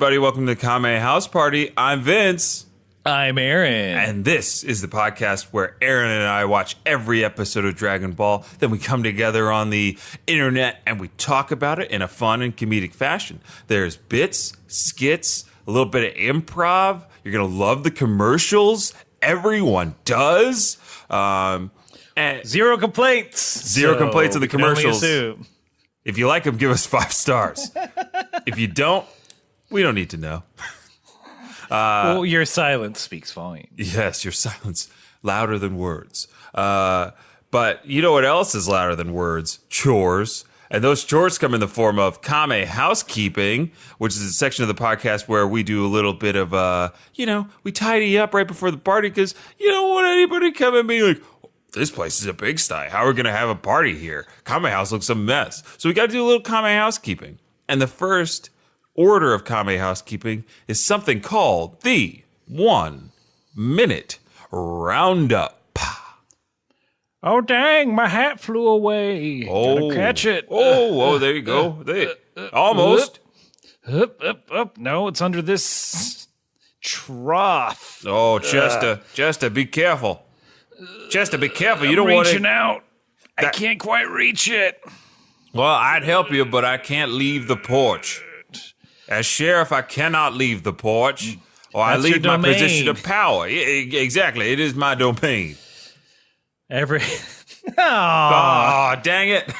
everybody. Welcome to Kame House Party. I'm Vince. I'm Aaron. And this is the podcast where Aaron and I watch every episode of Dragon Ball. Then we come together on the internet and we talk about it in a fun and comedic fashion. There's bits, skits, a little bit of improv. You're going to love the commercials. Everyone does. And Zero complaints. Zero complaints on the commercials. Assume. If you like them, give us 5 stars. If you don't, we don't need to know. Well, your silence speaks volumes. Yes, your silence louder than words. But you know what else is louder than words? Chores. And those chores come in the form of Kame housekeeping, which is a section of the podcast where we do a little bit of, we tidy up right before the party because you don't want anybody coming and being like, this place is a pigsty. How are we going to have a party here? Kame house looks a mess. So we got to do a little Kame housekeeping. And the first order of Kame housekeeping is something called the 1 minute roundup. Oh, dang, my hat flew away. Gotta catch it. There you go. Almost. Up. No, it's under this trough. Oh, Chester, be careful. Chester, be careful. You don't want to. Reaching out. I can't quite reach it. Well, I'd help you, but I can't leave the porch. As sheriff, I cannot leave the porch, or I leave my position of power. Exactly, it is my domain. Oh, dang it.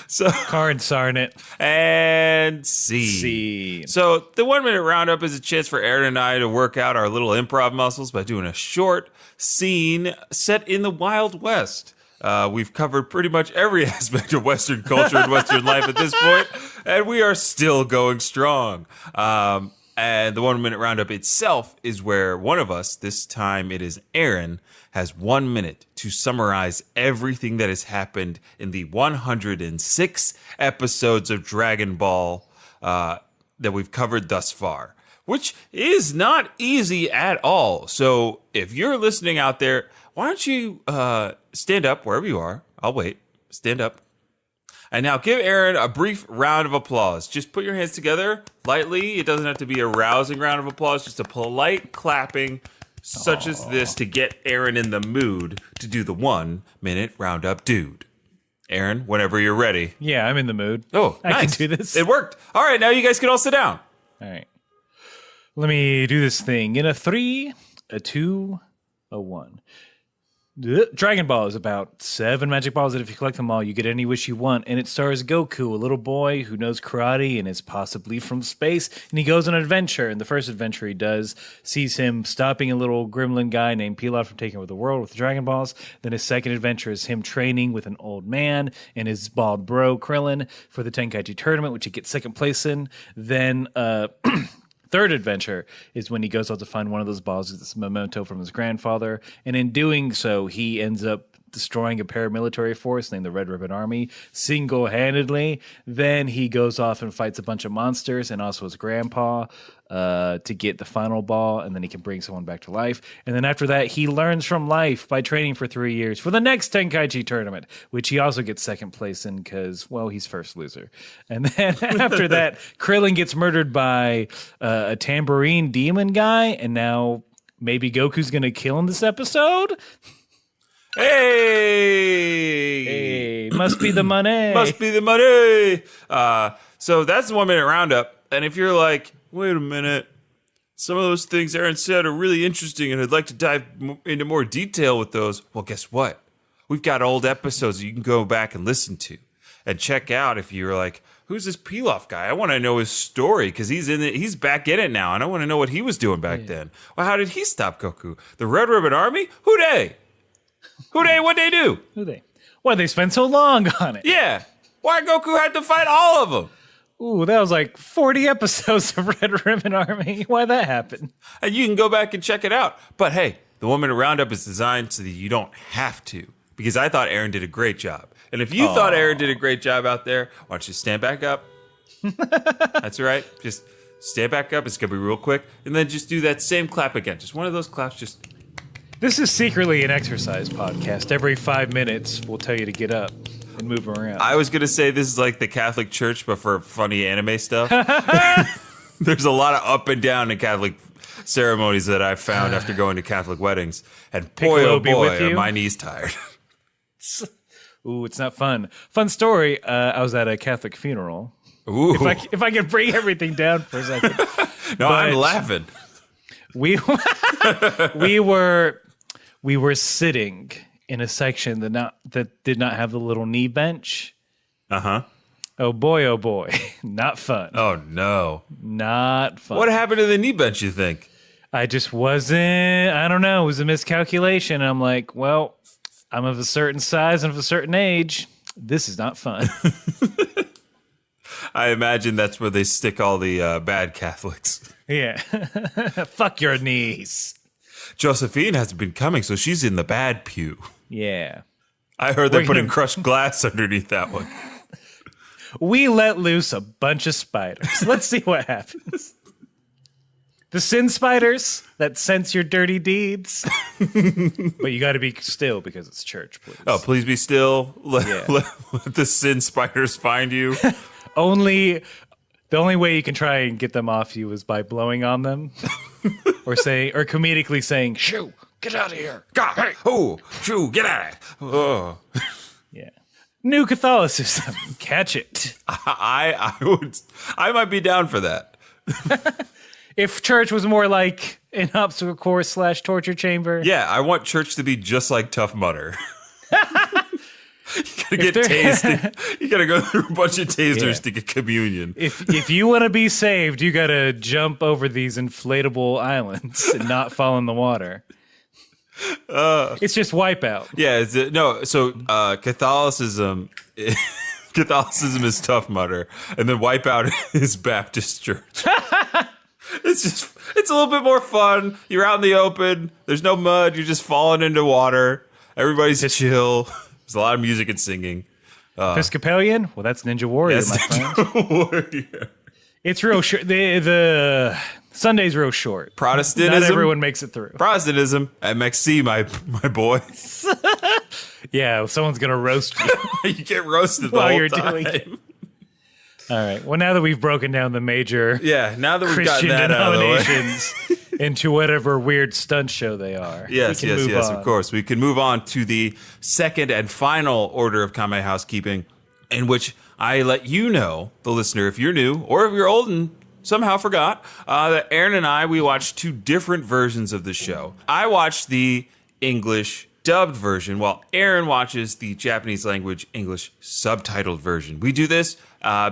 So Darn it. And scene. So the 1 minute roundup is a chance for Aaron and I to work out our little improv muscles by doing a short scene set in the Wild West. We've covered pretty much every aspect of Western culture and Western life at this point, and we are still going strong. And the 1 minute roundup itself is where one of us, this time it is Aaron, has 1 minute to summarize everything that has happened in the 106 episodes of Dragon Ball that we've covered thus far, which is not easy at all. So if you're listening out there, why don't you stand up wherever you are? I'll wait. Stand up. And now give Aaron a brief round of applause. Just put your hands together lightly. It doesn't have to be a rousing round of applause. Just a polite clapping such as this to get Aaron in the mood to do the 1 minute roundup, dude. Aaron, whenever you're ready. Yeah, I'm in the mood. Oh, I nice. can do this. It worked. All right, now you guys can all sit down. All right. Let me do this thing in a 3, a 2, a 1. Dragon Ball is about 7 magic balls that if you collect them all, you get any wish you want. And it stars Goku, a little boy who knows karate and is possibly from space. And he goes on an adventure. And the first adventure he does sees him stopping a little gremlin guy named Pilaf from taking over the world with the Dragon Balls. Then his second adventure is him training with an old man and his bald bro, Krillin, for the Tenkaichi tournament, which he gets second place in. Then, third adventure is when he goes out to find one of those balls, this memento from his grandfather, and in doing so, he ends up destroying a paramilitary force named the Red Ribbon Army single-handedly. Then he goes off and fights a bunch of monsters and also his grandpa to get the final ball, and then he can bring someone back to life. And then after that, he learns from life by training for 3 years for the next Tenkaichi tournament, which he also gets second place in because, well, he's first loser. And then after that, Krillin gets murdered by a tambourine demon guy, and now maybe Goku's going to kill him this episode? Hey, must be the money. Must be the money. So that's the 1 minute roundup. And if you're like, wait a minute, some of those things Aaron said are really interesting and I'd like to dive into more detail with those. Well, guess what? We've got old episodes that you can go back and listen to and check out if you're like, who's this Pilaf guy? I want to know his story because he's back in it now and I want to know what he was doing back then. Well, how did he stop Goku? The Red Ribbon Army? Who they? What'd they do? Why they spent so long on it? Yeah. Why Goku had to fight all of them? Ooh, that was like 40 episodes of Red Ribbon Army. Why that happened? And you can go back and check it out. But hey, the 1 minute roundup is designed so that you don't have to. Because I thought Aaron did a great job. And if you thought Aaron did a great job out there, why don't you stand back up? That's right. Just stand back up. It's going to be real quick. And then just do that same clap again. Just one of those claps. Just. This is secretly an exercise podcast. Every 5 minutes, we'll tell you to get up and move around. I was going to say this is like the Catholic Church, but for funny anime stuff. There's a lot of up and down in Catholic ceremonies that I've found after going to Catholic weddings. And boy, oh boy, are my knees tired. Ooh, it's not fun. Fun story. I was at a Catholic funeral. Ooh. If I can bring everything down for a second. No, I'm laughing. We were sitting in a section that did not have the little knee bench. Uh-huh. Oh boy. Not fun. Oh no. Not fun. What happened to the knee bench, you think? I just wasn't, I don't know, it was a miscalculation. I'm like, well, I'm of a certain size and of a certain age. This is not fun. I imagine that's where they stick all the bad Catholics. Yeah. Fuck your knees. Josephine hasn't been coming, so she's in the bad pew. Yeah. I heard they're putting crushed glass underneath that one. We let loose a bunch of spiders. Let's see what happens. The sin spiders that sense your dirty deeds. But you got to be still because it's church, please. Oh, please be still. Let the sin spiders find you. The only way you can try and get them off you is by blowing on them or comedically saying, "Shoo, get out of here. God, hey, oh, shoo, get out of it." Oh. Yeah. New Catholicism. Catch it. I might be down for that. If church was more like an obstacle course / torture chamber. Yeah, I want church to be just like Tough Mudder. You gotta get tased. You gotta go through a bunch of tasers to get communion. If you want to be saved, you gotta jump over these inflatable islands and not fall in the water. It's just Wipeout. Yeah, So Catholicism is Tough Mudder, and then Wipeout is Baptist Church. It's a little bit more fun. You're out in the open. There's no mud. You're just falling into water. Everybody's chill. There's a lot of music and singing. Episcopalian? Well, that's Ninja Warrior, my friend. Warrior. It's real short. The Sunday's real short. Protestantism. Not everyone makes it through. Protestantism. MXC, my boy. Yeah, someone's going to roast you. You get roasted while the whole you're time. doing it. All right. Well, now that we've broken down the major now that we've Christian gotten that out of the way. denominations into whatever weird stunt show they are. Yes, of course. We can move on to the second and final order of Kame housekeeping, in which I let you know, the listener, if you're new or if you're old and somehow forgot, that Aaron and I, we watched two different versions of the show. I watched the English dubbed version, while Aaron watches the Japanese language English subtitled version. We do this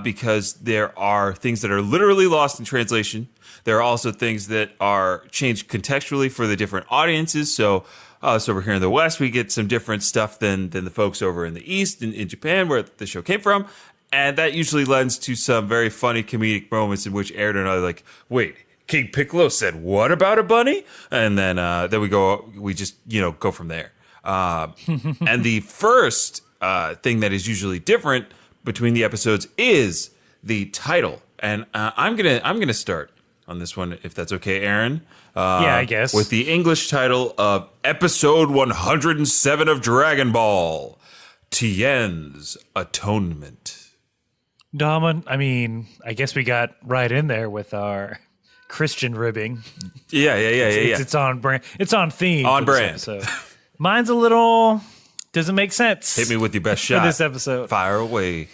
because there are things that are literally lost in translation. There are also things that are changed contextually for the different audiences. So we're here in the West, we get some different stuff than the folks over in the East, in Japan, where the show came from. And that usually lends to some very funny comedic moments in which Aaron and I are like, wait, King Piccolo said what about a bunny? And then we just go from there. And the first thing that is usually different between the episodes is the title. And I'm gonna start on this one, if that's okay, Aaron. Yeah, I guess. With the English title of Episode 107 of Dragon Ball, Tien's Atonement. Dama, I mean, I guess we got right in there with our Christian ribbing. Yeah. It's on brand. It's on theme. On brand. So mine's a little doesn't make sense. Hit me with your best shot for this episode. Fire away.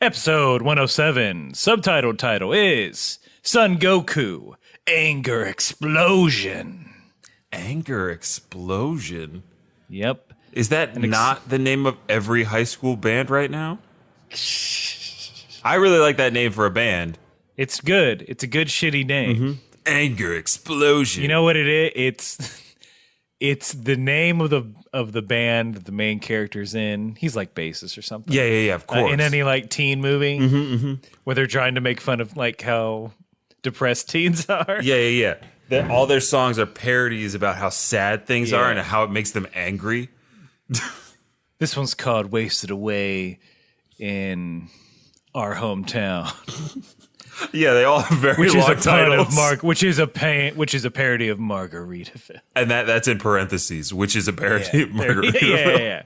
Episode 107. Subtitled title is Son Goku, Anger Explosion. Anger Explosion? Yep. Is that not the name of every high school band right now? I really like that name for a band. It's good. It's a good shitty name. Mm-hmm. Anger Explosion. You know what it is? It's the name of the band that the main character's in. He's like bassist or something. Yeah, of course. In any like teen movie where they're trying to make fun of like how depressed teens are. Yeah. All their songs are parodies about how sad things are and how it makes them angry. This one's called Wasted Away in Our Hometown. Yeah, they all have very long titles. Which is a parody of Margaritaville. And that's in parentheses, which is a parody of Margaritaville. Yeah.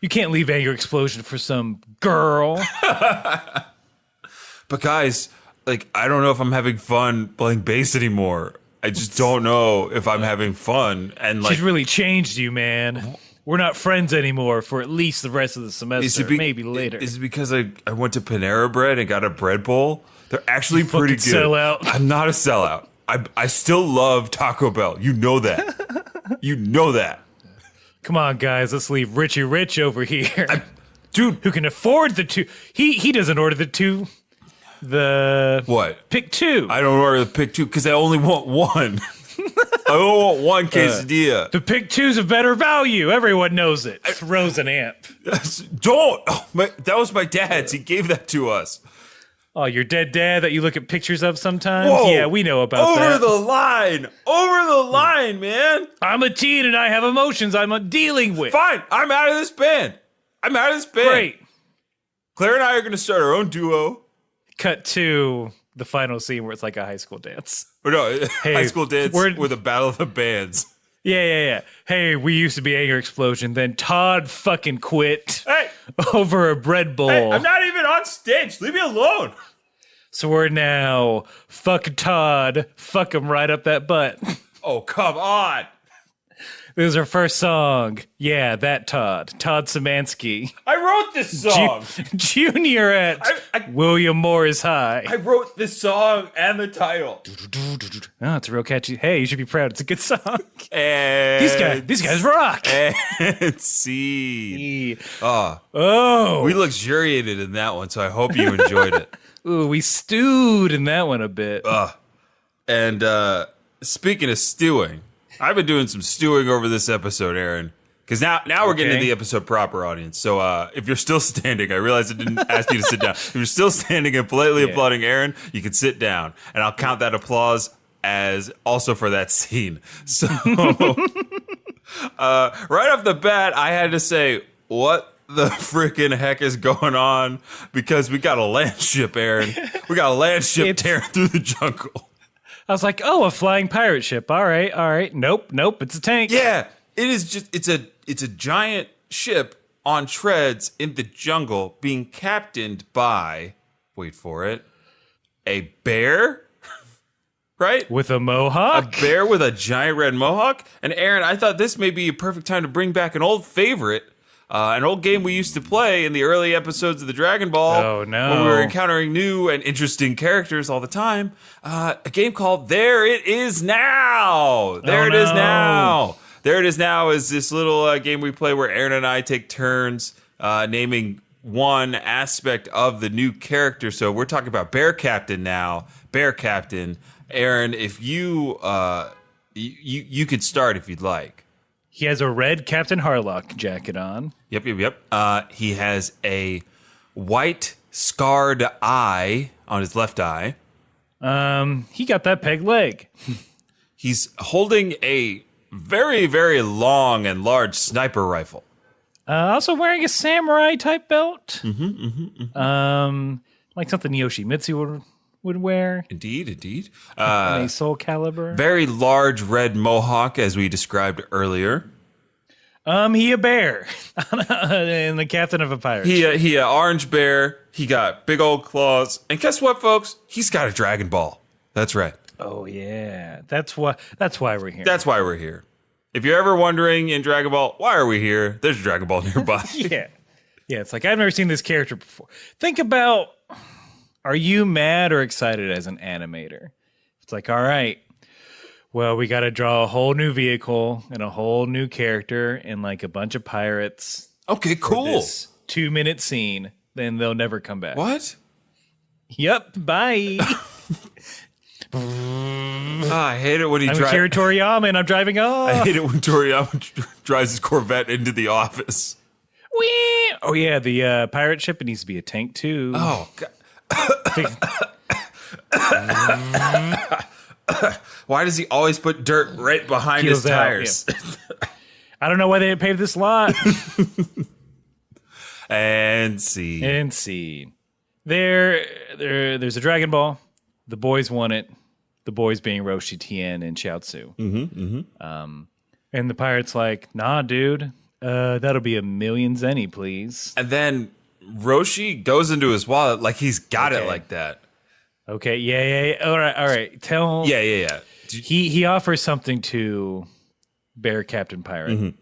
You can't leave Anger Explosion for some girl. But guys, like, I don't know if I'm having fun playing bass anymore. I just don't know if I'm having fun. And like, she's really changed you, man. We're not friends anymore for at least the rest of the semester, maybe later. Is it because I went to Panera Bread and got a bread bowl? They're actually pretty good. Sellout. I'm not a sellout. I still love Taco Bell. You know that. You know that. Come on, guys. Let's leave Richie Rich over here. Dude. Who can afford the two. He doesn't order the two. What? Pick two. I don't order the pick two because I only want one. I only want one quesadilla. The pick two's a better value. Everyone knows it. Throws an amp. Don't. Oh, that was my dad's. He gave that to us. Oh, your dead dad that you look at pictures of sometimes? Whoa. Yeah, we know about that. Over the line. Over the line, man. I'm a teen and I have emotions I'm dealing with. Fine. I'm out of this band. Great. Claire and I are going to start our own duo. Cut to the final scene where it's like a high school dance. Or no, high school dance with a battle of the bands. Yeah. Hey, we used to be Anger Explosion. Then Todd fucking quit Hey, over a bread bowl. hey, I'm not even on stage. Leave me alone. So we're now fuck Todd. Fuck him right up that butt. Oh, come on. This is our first song. Yeah, that Todd. Todd Szymanski. I wrote this song. Junior at William Morris High. I wrote this song and the title. Oh, it's real catchy. Hey, you should be proud. It's a good song. And these guys rock. And see. Oh. We luxuriated in that one, so I hope you enjoyed it. Ooh, we stewed in that one a bit. And speaking of stewing, I've been doing some stewing over this episode, Aaron. Because now we're getting to the episode proper, audience. So if you're still standing, I realize I didn't ask you to sit down. If you're still standing and politely applauding Aaron, you can sit down. And I'll count that applause as also for that scene. So right off the bat, I had to say, what the freaking heck is going on? Because we got a land ship, Aaron. We got a land ship tearing through the jungle. I was like, oh, a flying pirate ship. All right. Nope, it's a tank. Yeah, it is just, it's a giant ship on treads in the jungle being captained by, wait for it, a bear? Right? With a mohawk? A bear with a giant red mohawk? And Aaron, I thought this may be a perfect time to bring back an old favorite. An old game we used to play in the early episodes of the Dragon Ball. Oh, no. When we were encountering new and interesting characters all the time. A game called There It Is Now. There it is now. There It Is Now is this little game we play where Aaron and I take turns naming one aspect of the new character. So we're talking about Bear Captain now. Bear Captain. Aaron, if you could start if you'd like. He has a red Captain Harlock jacket on. Yep. He has a white scarred eye on his left eye. He got that peg leg. He's holding a very, very long and large sniper rifle. Also wearing a samurai type belt. Like something Yoshimitsu would wear. Indeed. A Soul Calibur. Very large red mohawk, as we described earlier. He a bear. And the captain of a pirate. He a orange bear. He got big old claws. And guess what, folks? He's got a Dragon Ball. That's right. Oh, yeah. That's why we're here. That's why we're here. If you're ever wondering in Dragon Ball, why are we here? There's a Dragon Ball nearby. Yeah, it's like, I've never seen this character before. Think about, are you mad or excited as an animator? It's like, all right, well, we got to draw a whole new vehicle and a whole new character and like a bunch of pirates. Okay, cool. This 2-minute scene, then they'll never come back. What? Yep, bye. I hate it when he drives. I'm Toriyama and I'm driving off. I hate it when Toriyama drives his Corvette into the office. Whee! Oh, yeah, the pirate ship, it needs to be a tank, too. Oh, God. Why does he always put dirt right behind his tires? Yeah. I don't know why they didn't pave this lot. And see. There's a Dragon Ball. The boys won it. The boys being Roshi, Tien, and Chiaotzu. And the pirate's like, nah, dude. That'll be 1,000,000 zenny, please. And then Roshi goes into his wallet like he's got it like that. Okay, yeah. All right. Tell. Yeah. He offers something to Bear Captain Pirate.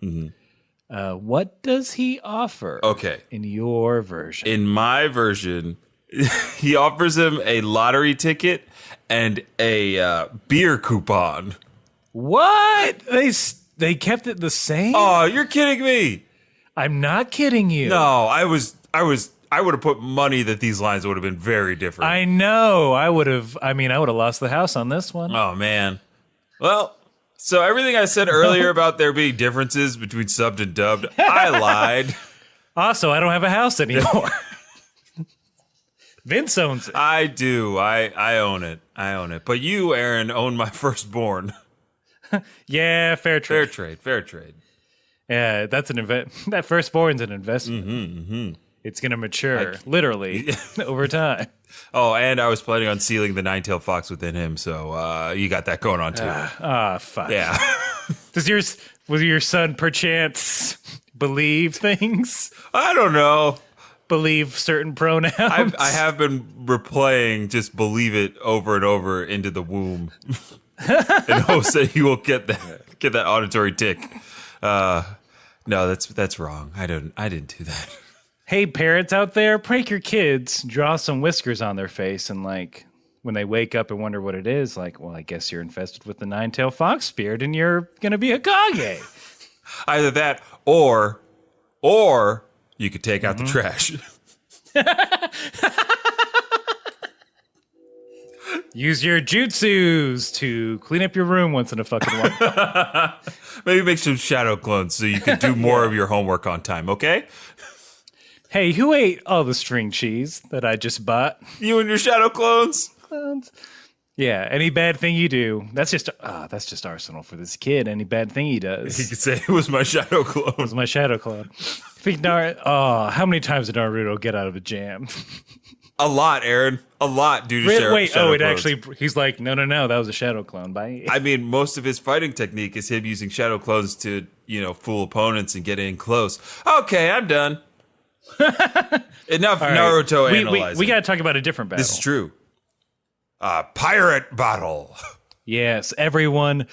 What does he offer? Okay. In your version? In my version, he offers him a lottery ticket and a beer coupon. What? They kept it the same? Oh, you're kidding me. I'm not kidding you. No, I would have put money that these lines would have been very different. I know. I would have lost the house on this one. Oh, man. Well, so everything I said earlier about there being differences between subbed and dubbed, I lied. Also, I don't have a house anymore. Vince owns it. I do. I own it. But you, Aaron, own my firstborn. Yeah, fair trade. Fair trade. Yeah, that's that firstborn's an investment. It's going to mature, literally, over time. Oh, and I was planning on sealing the nine-tailed fox within him, so you got that going on too. Fuck. Yeah. Will your son perchance believe things? I don't know. Believe certain pronouns? I have been replaying just believe it over and over into the womb in hopes that he will get that auditory tick. No, that's wrong. I didn't do that. Hey, parents out there, prank your kids, draw some whiskers on their face, and like when they wake up and wonder what it is, like, well, I guess you're infested with the nine-tailed fox spirit and you're gonna be a Kage. Either that or you could take out the trash. Use your jutsus to clean up your room once in a fucking while. Maybe make some shadow clones so you can do more of your homework on time, okay? Hey, who ate all the string cheese that I just bought? You and your shadow clones? Yeah, any bad thing you do, that's just arsenal for this kid. Any bad thing he does. He could say it was my shadow clone. It was my shadow clone. How many times did Naruto get out of a jam? A lot, Aaron. A lot due to shadow clones. He's like, no, that was a shadow clone. Bye. I mean, most of his fighting technique is him using shadow clones to, fool opponents and get in close. Okay, I'm done. Enough Naruto analyzing. We got to talk about a different battle. This is true. Pirate battle. Yes, everyone.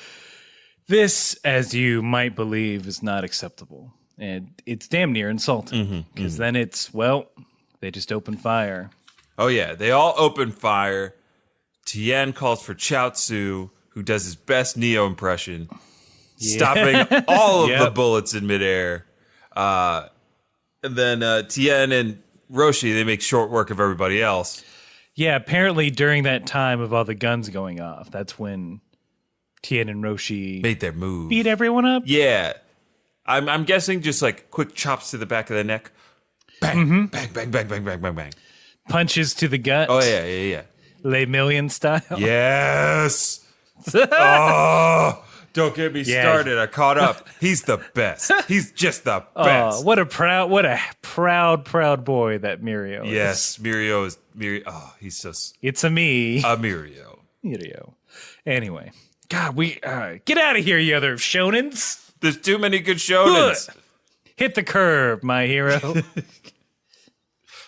This, as you might believe, is not acceptable. And it's damn near insulting. Because then they just open fire. Oh, yeah. They all open fire. Tien calls for Chaozu, who does his best Neo impression, stopping all of the bullets in midair. And then Tien and Roshi, they make short work of everybody else. Yeah, apparently during that time of all the guns going off, that's when Tien and Roshi made their move. Beat everyone up? Yeah. I'm guessing just like quick chops to the back of the neck. Bang, bang, bang, bang, bang, bang, bang, bang. Punches to the gut. Oh, yeah. Les Million style. Yes. Oh, don't get me started. I caught up. He's the best. He's just the best. What a proud boy that Mirio is. Yes, Mirio is. Oh, he's so. It's a me. A Mirio. Anyway, God, we get out of here, you other shonens. There's too many good shonens. Hit the curb, my hero.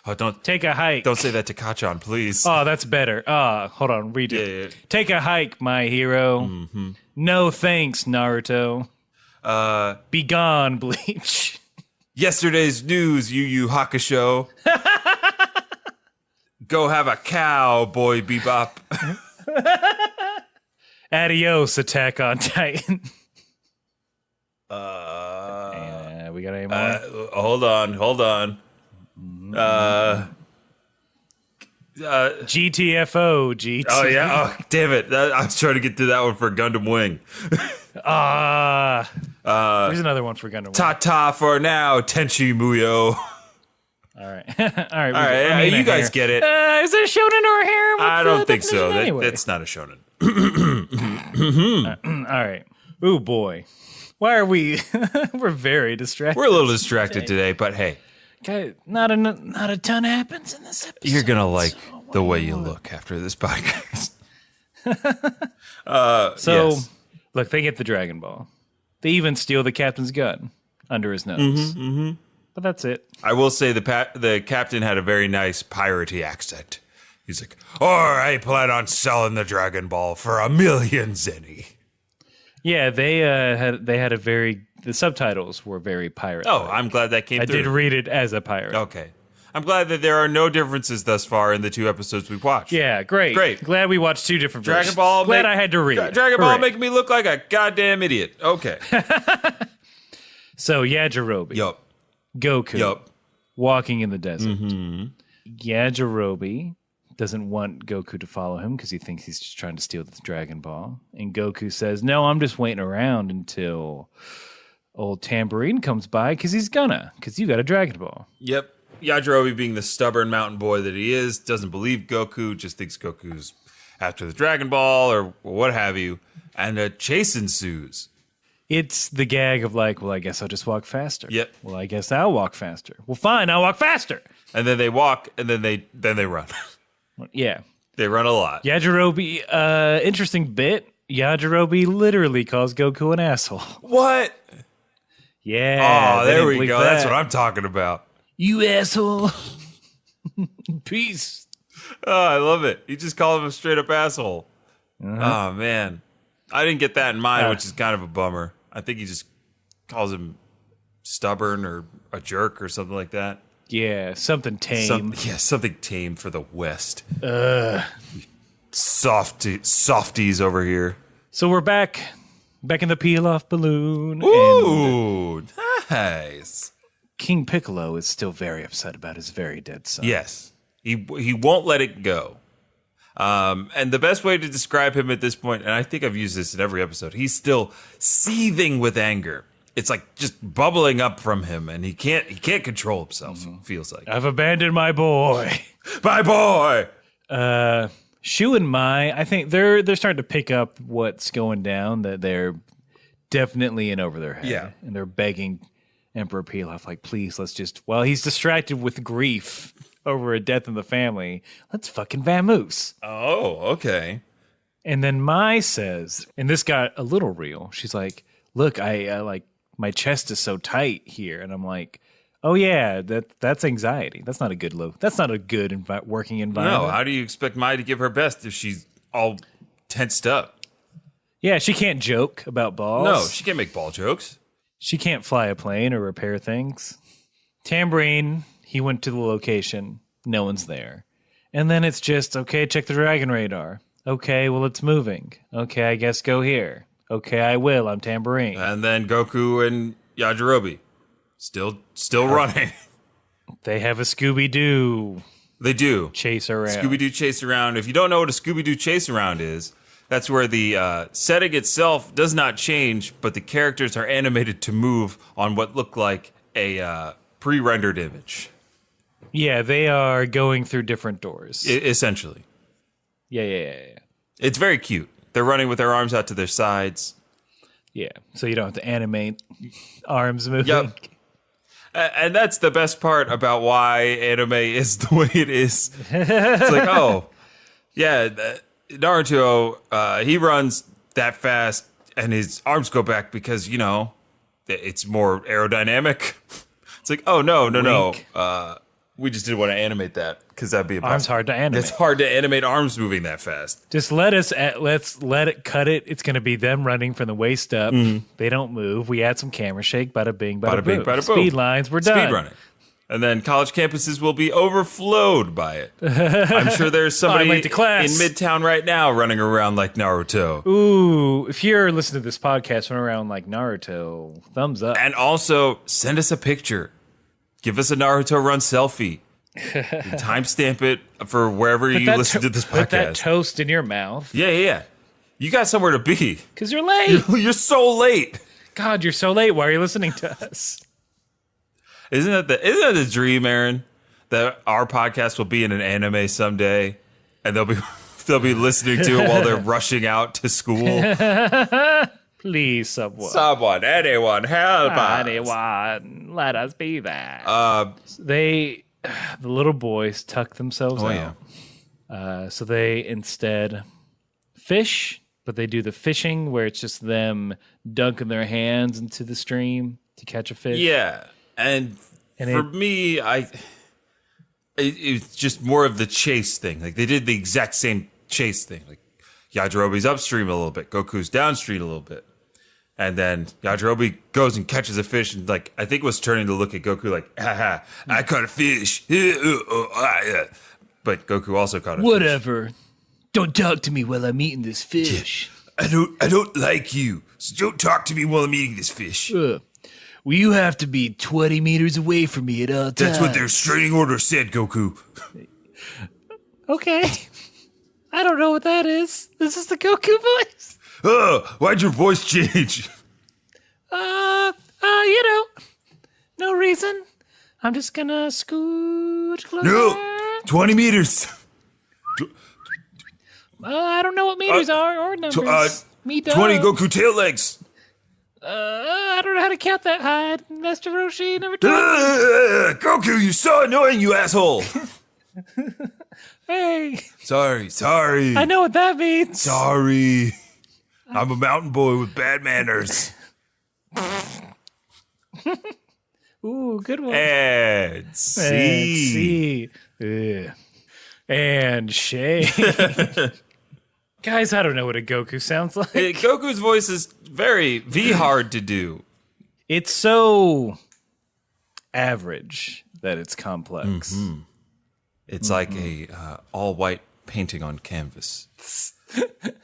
Oh, don't take a hike. Don't say that to Kachan, please. Oh, that's better. Hold on, read it. Yeah. Take a hike, my hero. No thanks, Naruto. Be gone, Bleach. Yesterday's news, Yu Yu Hakusho. Go have a cow, boy Bebop. Adios, Attack on Titan. We got any more? Hold on. GTFO, GT. Oh, yeah. Oh, damn it. I was trying to get to that one for Gundam Wing. There's another one for Gundam Wing. Ta-ta for now, Tenchi Muyo. All right. You guys get it. Is it a shonen or a harem? I don't think so. That's not a shonen. All right. Ooh, boy. Why are we... We're very distracted. We're a little distracted today, but hey. Okay, not a ton happens in this episode. You're going to like the way you look after this podcast. Look, they get the Dragon Ball. They even steal the captain's gun under his nose. But that's it. I will say the captain had a very nice piratey accent. He's like, or I plan on selling the Dragon Ball for 1,000,000 zenny. Yeah, they had a very, the subtitles were very pirate. Oh, I'm glad that came through. I did read it as a pirate. Okay. I'm glad that there are no differences thus far in the 2 episodes we've watched. Yeah, great. Great. Glad we watched 2 different versions. Dragon Ball. Glad I had to read. Dragon Ball making me look like a goddamn idiot. Okay. So, Yajirobe. Yup. Goku. Yup. Walking in the desert. Yajirobe doesn't want Goku to follow him because he thinks he's just trying to steal the Dragon Ball. And Goku says, no, I'm just waiting around until old Tambourine comes by because he's because you got a Dragon Ball. Yep. Yajirobe, being the stubborn mountain boy that he is, doesn't believe Goku, just thinks Goku's after the Dragon Ball or what have you. And a chase ensues. It's the gag of like, well, I guess I'll just walk faster. Yep. Well, I guess I'll walk faster. Well, fine, I'll walk faster. And then they walk, and then they run. Yeah. They run a lot. Yajirobe, interesting bit. Yajirobe literally calls Goku an asshole. What? Yeah. Oh, there we go. That's what I'm talking about. You asshole. Peace. Oh, I love it. He just called him a straight up asshole. Oh, man. I didn't get that in mind, which is kind of a bummer. I think he just calls him stubborn or a jerk or something like that. Yeah, something tame. Something tame for the West. Softies over here. So we're back in the peel-off balloon. Ooh, and nice. King Piccolo is still very upset about his very dead son. Yes, he won't let it go. And the best way to describe him at this point, and I think I've used this in every episode, he's still seething with anger. It's like just bubbling up from him, and he can't control himself. Feels like I've abandoned my boy. My boy. Shu and Mai, I think they're starting to pick up what's going down. That they're definitely in over their head. Yeah, and they're begging Emperor Pilaf, like, please, let's just. While he's distracted with grief over a death in the family, let's fucking vamoose. Oh, okay. And then Mai says, and this got a little real. She's like, look, I like. My chest is so tight here, and I'm like, oh yeah, that's anxiety. That's not a good That's not a good working environment. No, how do you expect Mai to give her best if she's all tensed up? Yeah, she can't joke about balls. No, she can't make ball jokes. She can't fly a plane or repair things. Tambourine, he went to the location. No one's there. And then it's just, okay, check the dragon radar. Okay, well, it's moving. Okay, I guess go here. Okay, I will. I'm Tambourine. And then Goku and Yajirobe still running. They have a Scooby-Doo. They do. Chase around. Scooby-Doo chase around. If you don't know what a Scooby-Doo chase around is, that's where the setting itself does not change, but the characters are animated to move on what look like a pre-rendered image. Yeah, they are going through different doors. Essentially. Yeah. It's very cute. They're running with their arms out to their sides. Yeah, so you don't have to animate arms moving. Yep. And that's the best part about why anime is the way it is. It's like, oh, yeah, Naruto, he runs that fast and his arms go back because, you know, it's more aerodynamic. It's like, oh, no. We just didn't want to animate that because that'd be impossible. Arms hard to animate. It's hard to animate arms moving that fast. Just let's let it cut it. It's going to be them running from the waist up. Mm-hmm. They don't move. We add some camera shake. Bada bing, bada boom. Bada boom. Speed lines. We're done. Speed running. And then college campuses will be overflowed by it. I'm sure there's somebody in Midtown right now running around like Naruto. Ooh, if you're listening to this podcast running around like Naruto, thumbs up. And also, send us a picture. Give us a Naruto run selfie. Timestamp it for wherever you listen to this podcast. Put that toast in your mouth. Yeah. You got somewhere to be. Because you're late. You're so late. God, you're so late. Why are you listening to us? Isn't that the dream, Aaron? That our podcast will be in an anime someday, and they'll be listening to it while they're rushing out to school. Please, someone, anyone, help us. Anyone, let us be there. The little boys tuck themselves out. Yeah. So they instead fish, but they do the fishing where it's just them dunking their hands into the stream to catch a fish. Yeah, and for me, it's just more of the chase thing. Like they did the exact same chase thing. Like Yajirobe's upstream a little bit, Goku's downstream a little bit. And then Yajirobe goes and catches a fish and like I think was turning to look at Goku like, haha, I caught a fish. But Goku also caught a fish. Whatever. Don't talk to me while I'm eating this fish. I don't like you. So don't talk to me while I'm eating this fish. Well, you have to be 20 meters away from me at all times. That's what their restraining order said, Goku. Okay. I don't know what that is. This is the Goku voice. Why'd your voice change? No reason. I'm just gonna scoot closer. No, 20 meters. I don't know what meters are or numbers. Me dog. 20 Goku tail legs. I don't know how to count that high. Master Roshi never told me. Goku, you're so annoying, you asshole. Hey. Sorry. I know what that means. Sorry. I'm a mountain boy with bad manners. Ooh, good one. And C. And Shay. Guys, I don't know what a Goku sounds like. Goku's voice is very hard to do. It's so average that it's complex. Mm-hmm. It's like a all-white painting on canvas.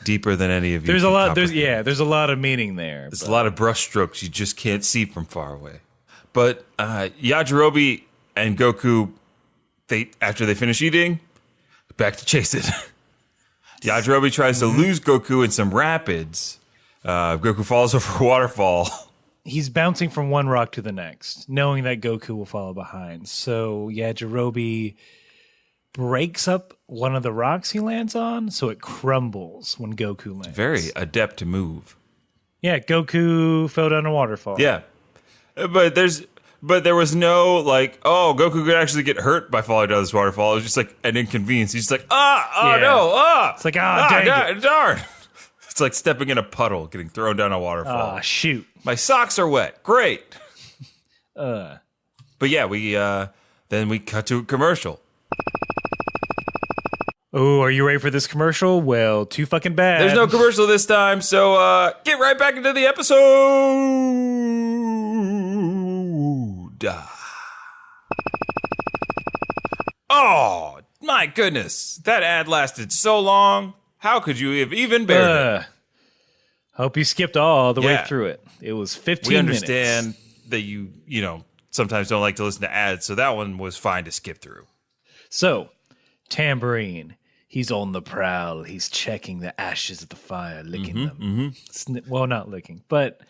Deeper than any of you. There's a lot of meaning there. There's a lot of brush strokes you just can't see from far away. But Yajirobe and Goku, after they finish eating, back to chase it. Yajirobe tries to lose Goku in some rapids. Goku falls over a waterfall. He's bouncing from one rock to the next, knowing that Goku will follow behind. So Yajirobe breaks up one of the rocks he lands on, so it crumbles when Goku lands. Very adept move. Yeah, Goku fell down a waterfall. Yeah. But there was no like, Goku could actually get hurt by falling down this waterfall. It was just like an inconvenience. He's just like, no. It's like, dang it. Darn. It's like stepping in a puddle, getting thrown down a waterfall. Shoot. My socks are wet. Great. But yeah, then we cut to a commercial. Oh, are you ready for this commercial? Well, too fucking bad. There's no commercial this time, so get right back into the episode. Oh, my goodness. That ad lasted so long. How could you have even bared it? Hope you skipped all the way through it. It was 15 minutes. We understand that you sometimes don't like to listen to ads, so that one was fine to skip through. So, Tambourine, he's on the prowl. He's checking the ashes of the fire, licking them. Mm-hmm. Well, not licking, but,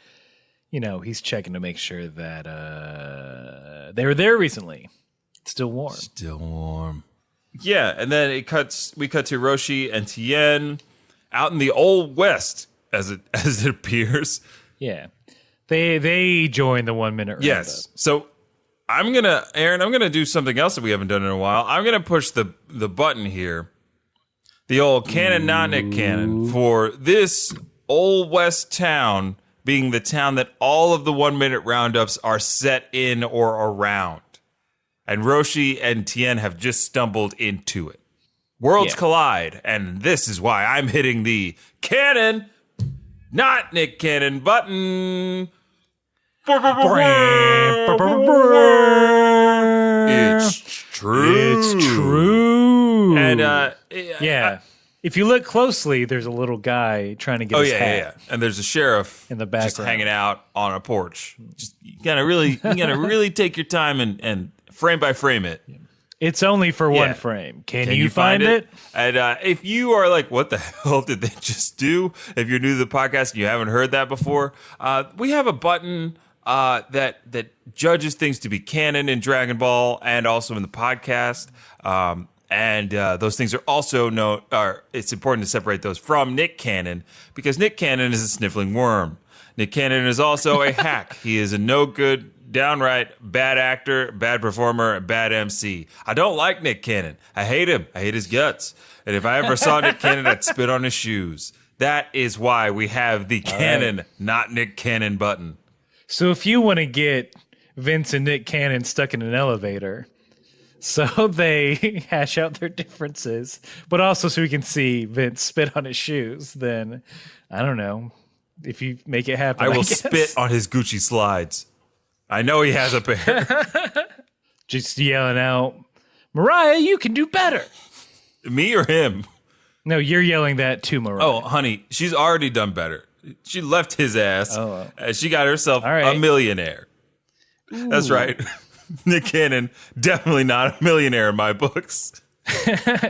he's checking to make sure that they were there recently. It's still warm. Yeah, and then we cut to Roshi and Tien out in the Old West, as it appears. Yeah. They join the 1 minute roundup. Yes. So Aaron, I'm gonna do something else that we haven't done in a while. I'm gonna push the button here. The old canon, not Nick Cannon, for this Old West town being the town that all of the 1 minute roundups are set in or around. And Roshi and Tien have just stumbled into it. Worlds collide, and this is why I'm hitting the canon, not Nick Cannon button. It's true. It's true. And if you look closely, there's a little guy trying to get his hat. Yeah. And there's a sheriff in the background just hanging out on a porch. Just you gotta really take your time and frame by frame it. It's only for one frame. Can you find it? And if you are like, what the hell did they just do? If you're new to the podcast and you haven't heard that before, we have a button that judges things to be canon in Dragon Ball and also in the podcast. And those things are also it's important to separate those from Nick Cannon because Nick Cannon is a sniffling worm. Nick Cannon is also a hack. He is a no good, downright bad actor, bad performer, bad MC. I don't like Nick Cannon. I hate him. I hate his guts. And if I ever saw Nick Cannon, I'd spit on his shoes. That is why we have the canon, not Nick Cannon button. So if you want to get Vince and Nick Cannon stuck in an elevator, So they hash out their differences, but also so we can see Vince spit on his shoes. Then, I don't know, if you make it happen, I will guess. spit on his Gucci slides. I know he has a pair. Just yelling out, Mariah, you can do better. Me or him? No, you're yelling that to Mariah. Oh, honey, she's already done better. She left his ass, and she got herself a millionaire. Ooh. That's right. Nick Cannon, definitely not a millionaire in my books.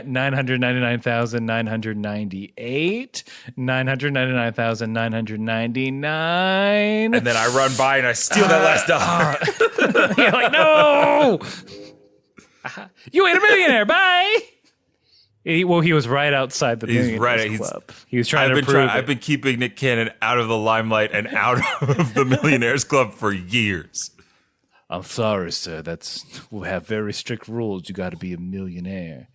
999,998, 999,999. And then I run by and I steal that last dollar. You're like, no! You ain't a millionaire, bye! He was right outside the Millionaires Club. He was trying to prove it. I've been keeping Nick Cannon out of the limelight and out of the Millionaires Club for years. I'm sorry, sir. We'll have very strict rules. You got to be a millionaire.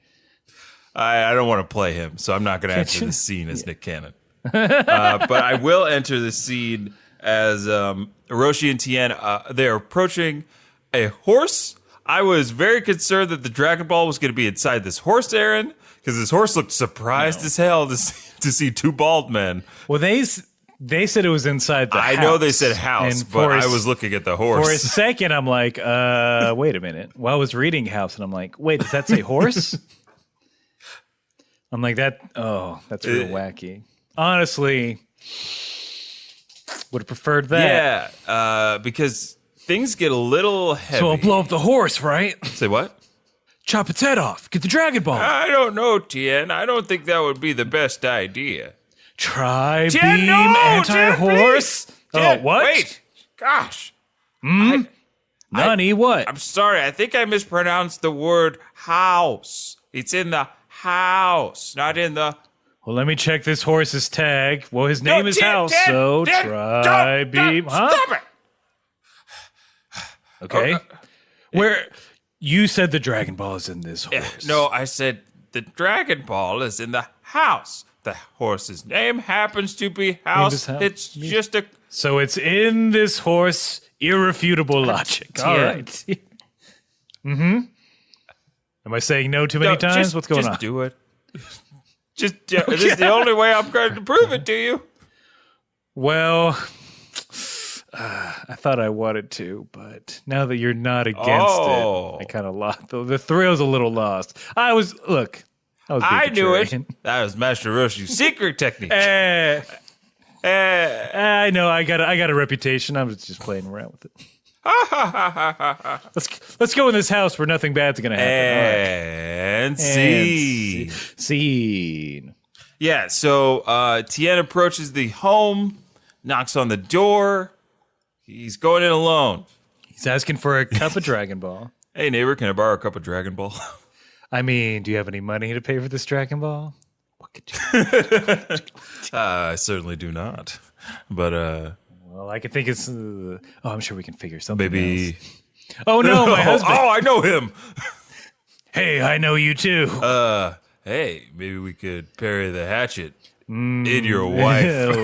I don't want to play him, so I'm not going to enter the scene as Nick Cannon. But I will enter the scene as Hiroshi and Tien. They're approaching a horse. I was very concerned that the Dragon Ball was going to be inside this horse, Aaron, because this horse looked surprised as hell to see two bald men. Well, they said it was inside the house. I know they said house, but I was looking at the horse. For a second, I'm like, wait a minute. Well, I was reading house, and I'm like, wait, does that say horse? I'm like, that's real wacky. Honestly, would have preferred that. Yeah, because things get a little heavy. So I'll blow up the horse, right? Say what? Chop its head off. Get the Dragon Ball. I don't know, Tien. I don't think that would be the best idea. Tri-beam anti-horse? Oh, what? Wait. Gosh. Nani, what? I'm sorry. I think I mispronounced the word house. It's in the house, not in the... Well, let me check this horse's tag. Well, his name is House, so Tri-beam... Huh? Stop it! Okay. Where... You said the Dragon Ball is in this horse. No, I said the Dragon Ball is in the house. The horse's name happens to be House. It's just a... So it's in this horse, irrefutable logic. All right. Mm-hmm. Am I saying no too many times? What's going on? Just do it. This is the only way I'm going to prove it to you. Well... I thought I wanted to, but now that you're not against it, I kind of lost. The thrill's a little lost. I knew it. That was Master Roshi's secret technique. I know. I got a reputation. I was just playing around with it. Let's go in this house where nothing bad's gonna happen. And scene. Yeah. So Tien approaches the home, knocks on the door. He's going in alone. He's asking for a cup of Dragon Ball. Hey, neighbor, can I borrow a cup of Dragon Ball? I mean, do you have any money to pay for this Dragon Ball? What could you I certainly do not. But, well, I can think it's... I'm sure we can figure something maybe... else. Oh, no, my husband. Oh, I know him. Hey, I know you, too. Hey, maybe we could parry the hatchet in your wife.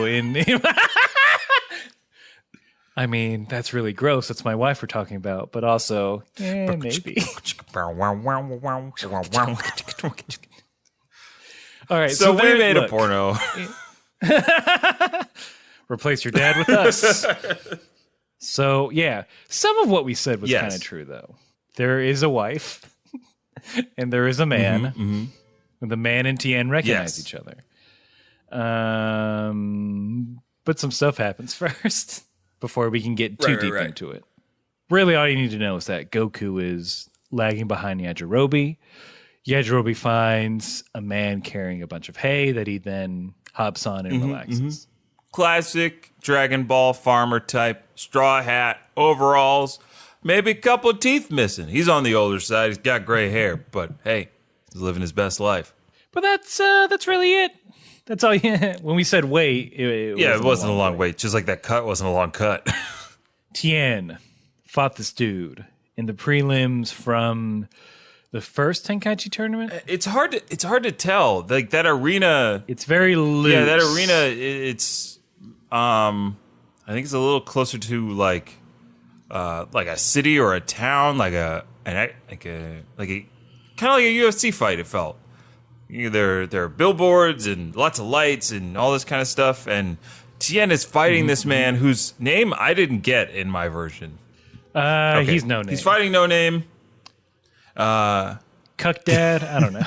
I mean, that's really gross. That's my wife we're talking about. But also, maybe. All right. So we made a porno. Replace your dad with us. So, yeah. Some of what we said was kind of true, though. There is a wife, and there is a man. Mm-hmm. The man and Tien recognize each other. But some stuff happens first. Before we can get too deep into it. Really, all you need to know is that Goku is lagging behind Yajirobe. Yajirobe finds a man carrying a bunch of hay that he then hops on and relaxes. Mm-hmm. Classic Dragon Ball farmer type, straw hat, overalls, maybe a couple of teeth missing. He's on the older side. He's got gray hair, but hey, he's living his best life. But that's really it. That's all. When we said wait, it wasn't a long wait. Just like that cut wasn't a long cut. Tien fought this dude in the prelims from the first Tenkaichi tournament. It's hard to tell. Like that arena, it's very loose. Yeah, that arena. It's I think it's a little closer to like a city or a town, like a and like a kind of like a UFC fight. It felt. There are billboards and lots of lights and all this kind of stuff. And Tien is fighting this man whose name I didn't get in my version. He's No Name. He's fighting No Name. Cuck Dad. I don't know.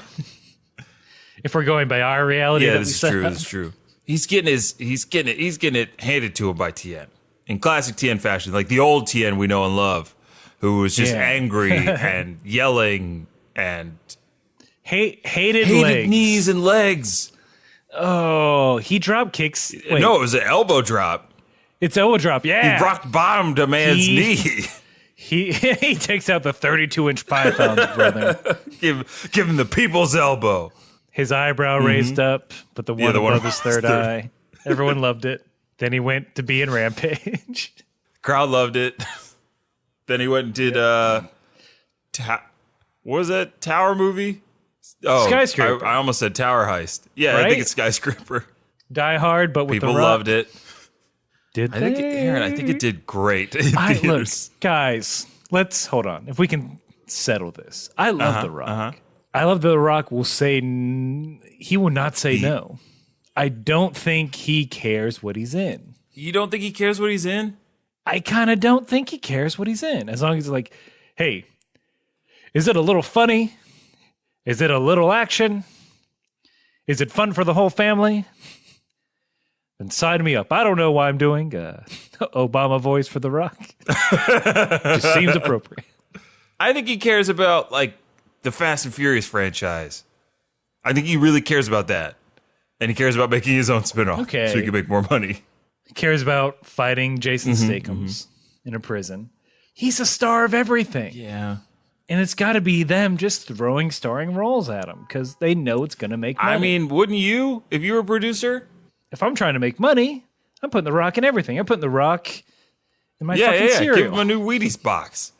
If we're going by our reality, yeah, this is true. He's getting it handed to him by Tien in classic Tien fashion, like the old Tien we know and love, who was just angry and yelling and hated legs. Knees and legs. Oh, he drop kicks. Wait. No, it was an elbow drop. It's elbow drop. Yeah, he rock bottomed a man's knee. He takes out the 32-inch python, brother. Give him the people's elbow. His eyebrow raised up, but the one above his third eye. Everyone loved it. Then he went to be in Rampage. Crowd loved it. Then he went and did what was that Tower movie? Oh, Skyscraper. I almost said Tower Heist. Yeah, right? I think it's Skyscraper. Die Hard, but with people The Rock. loved it. Did they? I think it did great. Look, guys, let's hold on. If we can settle this, I love The Rock. I love The Rock. Will say he will not say no. I don't think he cares what he's in. You don't think he cares what he's in? I kind of don't think he cares what he's in. As long as he's like, hey, is it a little funny? Is it a little action? Is it fun for the whole family? Then sign me up. I don't know why I'm doing Obama voice for The Rock. Just seems appropriate. I think he cares about like the Fast and Furious franchise. I think he really cares about that. And he cares about making his own spinoff so he can make more money. He cares about fighting Jason Statham's in a prison. He's a star of everything. Yeah. And it's got to be them just throwing starring roles at him because they know it's going to make money. I mean, wouldn't you if you were a producer? If I'm trying to make money, I'm putting The Rock in everything. I'm putting The Rock in my fucking cereal. Give him a new Wheaties box.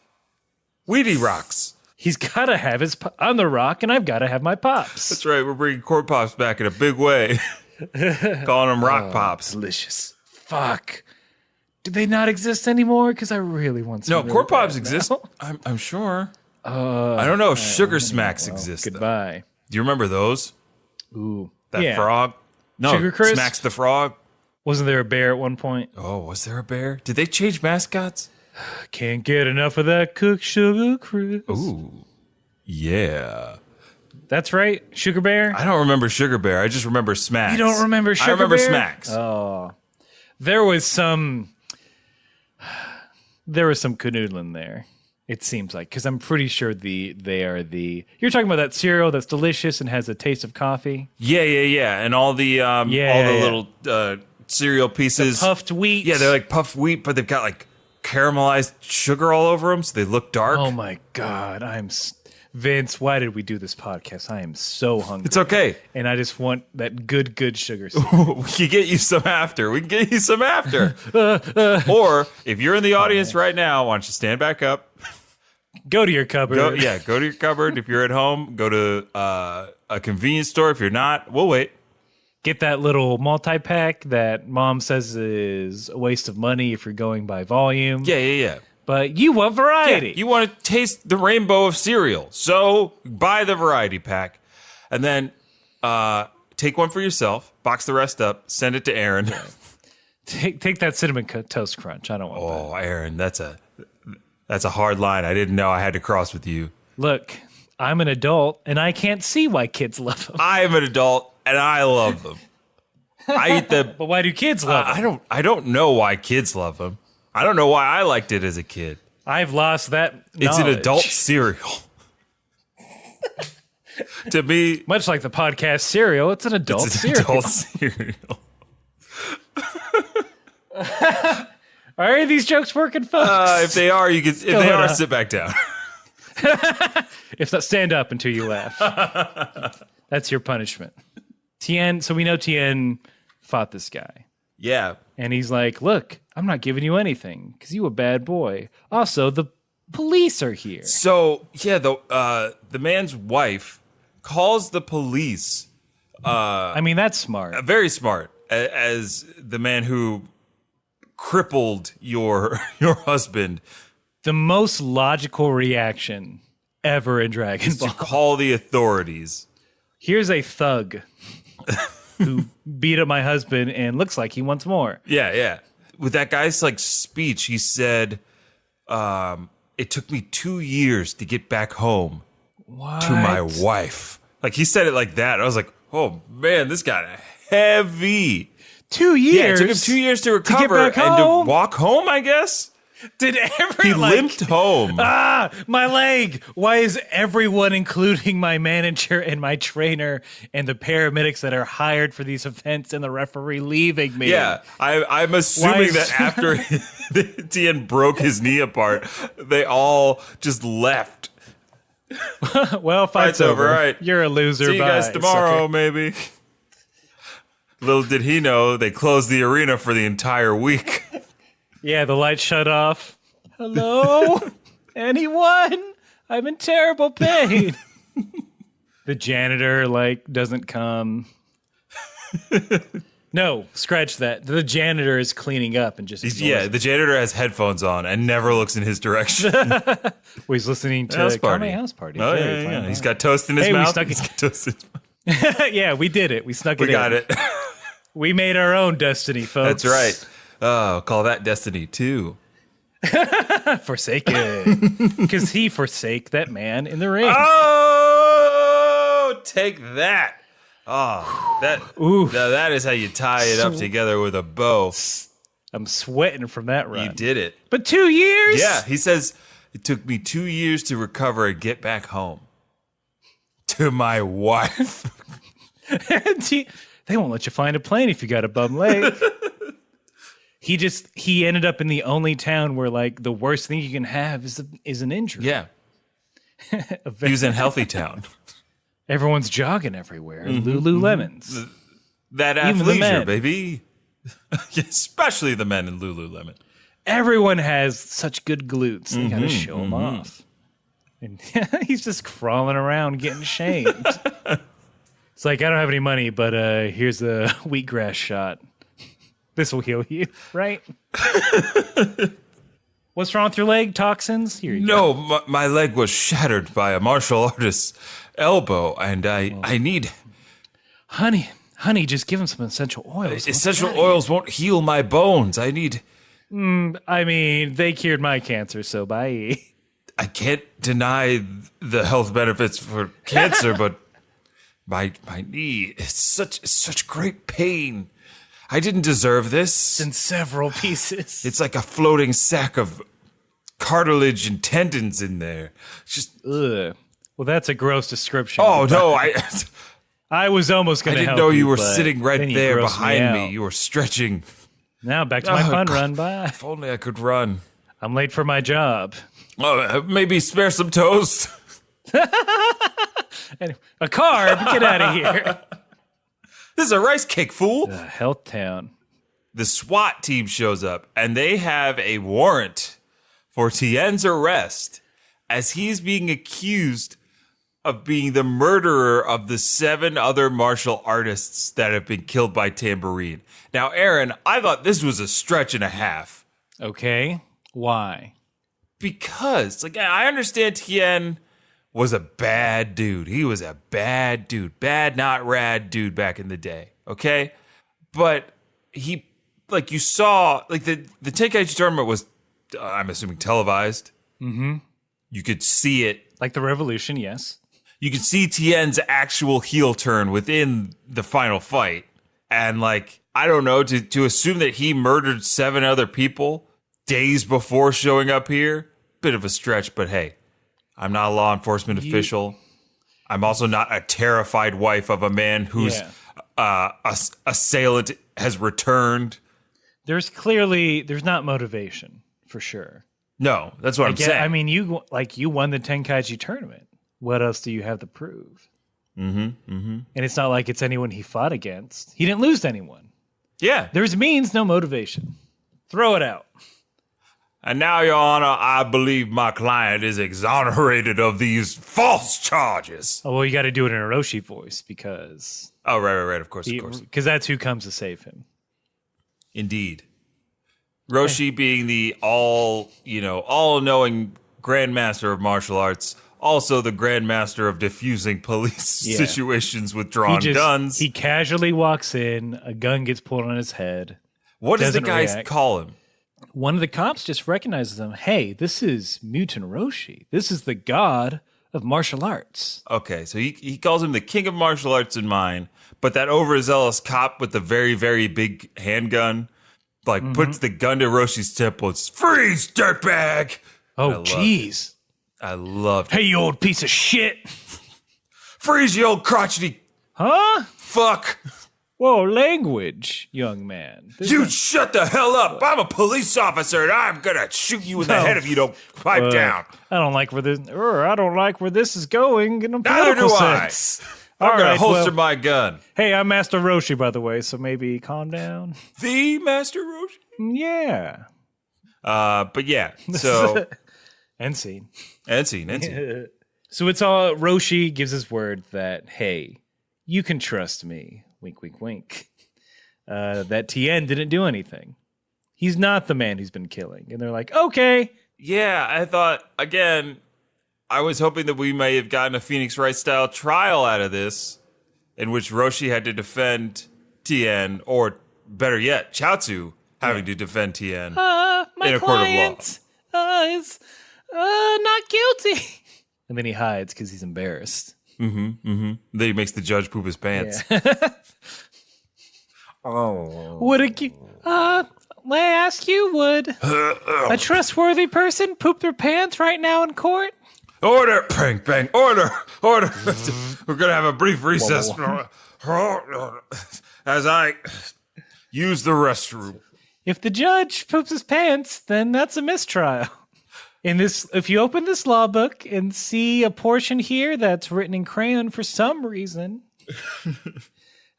Wheatie Rocks. He's got to have his... I'm The Rock, and I've got to have my Pops. That's right. We're bringing Corn Pops back in a big way. Calling them Rock Pops. Delicious. Fuck. Do they not exist anymore? Because I really want some. No, Corn Pops exist. I'm sure. I don't know if Sugar Smacks exist. Goodbye. Do you remember those? Ooh. That frog? No, Sugar Chris? Smacks the Frog. Wasn't there a bear at one point? Oh, was there a bear? Did they change mascots? Can't get enough of that cooked Sugar Chris. Ooh. Yeah. That's right. Sugar Bear? I don't remember Sugar Bear. I just remember Smacks. You don't remember Sugar Bear? I remember Smacks. Oh. There was some canoodling there. It seems like, because I'm pretty sure they are the. You're talking about that cereal that's delicious and has a taste of coffee. Yeah, and all the little cereal pieces, the puffed wheat. Yeah, they're like puffed wheat, but they've got like caramelized sugar all over them, so they look dark. Oh my god, Vince. Why did we do this podcast? I am so hungry. It's okay, and I just want that good sugar. We can get you some after. Or if you're in the audience right now, why don't you stand back up? Go to your cupboard. Go to your cupboard. If you're at home, go to a convenience store. If you're not, we'll wait. Get that little multi-pack that mom says is a waste of money if you're going by volume. Yeah. But you want variety. Yeah, you want to taste the rainbow of cereal. So buy the variety pack. And then take one for yourself, box the rest up, send it to Aaron. Yeah. Take that cinnamon toast crunch. I don't want that. Oh, Aaron, that's a hard line. I didn't know I had to cross with you. Look, I'm an adult, and I can't see why kids love them. I am an adult, and I love them. I eat them. But why do kids love them? I don't know why kids love them. I don't know why I liked it as a kid. I've lost that knowledge. It's an adult cereal. To me, much like the podcast cereal, it's an adult cereal. Are any of these jokes working, folks? If they are, sit back down. If not, stand up until you laugh. That's your punishment. Tien. So we know Tien fought this guy. Yeah, and he's like, "Look, I'm not giving you anything because you a bad boy. Also, the police are here." So yeah, the man's wife calls the police. I mean, that's smart. Very smart. As the man who crippled your husband. The most logical reaction ever in Dragon Ball. To call the authorities. Here's a thug who beat up my husband and looks like he wants more. Yeah. With that guy's like speech, he said, it took me 2 years to get back home to my wife. Like he said it like that. I was like, oh man, this got heavy. 2 years? Yeah, it took him 2 years to recover and to walk home, I guess. Did he limped home? My leg. Why is everyone, including my manager and my trainer and the paramedics that are hired for these events and the referee, leaving me? Yeah, I'm assuming that after Tien broke his knee apart, they all just left. Well, fight's over. All right. You're a loser. See you guys tomorrow, maybe. Little did he know, they closed the arena for the entire week. Yeah, the lights shut off. Hello? Anyone? I'm in terrible pain. The janitor, doesn't come. No, scratch that. The janitor is cleaning up and just... Yeah, the janitor has headphones on and never looks in his direction. Well, he's listening to Kame House Party. Oh, yeah. He's got toast in his mouth. Yeah, we did it. We snuck it in. We got it. We made our own destiny, folks. That's right. Oh, call that Destiny 2. Forsaken. Because he forsake that man in the ring. Oh, take that. Oh, that is how you tie it up together with a bow. I'm sweating from that run. You did it. But 2 years? Yeah, he says, it took me 2 years to recover and get back home to my wife. They won't let you find a plane if you got a bum leg. He ended up in the only town where the worst thing you can have is an injury. Yeah. He was in Healthy Town. Everyone's jogging everywhere. Lululemons. That athleisure, baby. Especially the men in Lululemon. Everyone has such good glutes. They gotta show them off. And he's just crawling around getting shamed. It's like, I don't have any money, but here's a wheatgrass shot. This will heal you, right? What's wrong with your leg? Toxins? Here you go. No, my leg was shattered by a martial artist's elbow, and I need... Honey, just give him some essential oils. Essential oils won't heal my bones. I need... I mean, they cured my cancer, so bye. I can't deny the health benefits for cancer, but my knee, it's such great pain. I didn't deserve this. It's in several pieces. It's like a floating sack of cartilage and tendons in there. It's just... Ugh. Well, that's a gross description. Oh, no, I was almost going to help you. I didn't know you were sitting right there behind me. You were stretching. Now, back to my fun run. Bye. If only I could run. I'm late for my job. Oh, maybe spare some toast. Anyway, a carb? Get out of here. This is a rice cake, fool. Health Town. The SWAT team shows up, and they have a warrant for Tien's arrest as he's being accused of being the murderer of the 7 other martial artists that have been killed by Tambourine. Now, Aaron, I thought this was a stretch and a half. Okay. Why? Because, I understand Tien was a bad dude. He was a bad dude. Bad, not rad dude back in the day. Okay? But he, you saw, the Tenkaichi tournament was, I'm assuming, televised. Mm-hmm. You could see it. Like the Revolution, yes. You could see Tien's actual heel turn within the final fight. And, I don't know, to assume that he murdered 7 other people days before showing up here, bit of a stretch, but hey. I'm not a law enforcement official. I'm also not a terrified wife of a man whose assailant has returned. There's not motivation, for sure. No, that's what I'm saying. I mean, you won the Tenkaichi tournament. What else do you have to prove? And it's not like it's anyone he fought against. He didn't lose to anyone. Yeah. There's means, no motivation. Throw it out. And now, Your Honor, I believe my client is exonerated of these false charges. Oh, well, you got to do it in a Roshi voice because... Oh, right, of course. Because that's who comes to save him. Indeed. Roshi being the all-knowing grandmaster of martial arts, also the grandmaster of diffusing police situations with drawn guns. He casually walks in, a gun gets pulled on his head. What does the guy call him? One of the cops just recognizes him. Hey, this is Mutant Roshi. This is the god of martial arts. Okay, so he calls him the king of martial arts in mine, but that overzealous cop with the very, very big handgun, like, puts the gun to Roshi's temple. It's freeze, dirtbag! Oh, jeez. I loved it. Hey, you old piece of shit. Freeze, you old crotchety. Huh? Fuck. Whoa, language, young man. Shut the hell up. I'm a police officer, and I'm going to shoot you in the head if you don't pipe down. I don't like where this is going in a political sense. I'm going to holster my gun. Hey, I'm Master Roshi, by the way, so maybe calm down. The Master Roshi? Yeah. But yeah, so... End scene. So it's all, Roshi gives his word that, hey, you can trust me. Wink, wink, wink. That Tien didn't do anything. He's not the man who's been killing. And they're like, okay. Yeah, I thought, again, I was hoping that we may have gotten a Phoenix Wright style trial out of this, in which Roshi had to defend Tien, or better yet, Chaozu having to defend Tien in a court of law. Is not guilty. And then he hides because he's embarrassed. Then he makes the judge poop his pants. Yeah. May I ask you, would a trustworthy person poop their pants right now in court? Order! Bang, bang, order! We're gonna have a brief recess as I use the restroom. If the judge poops his pants, then that's a mistrial. If you open this law book and see a portion here that's written in crayon for some reason,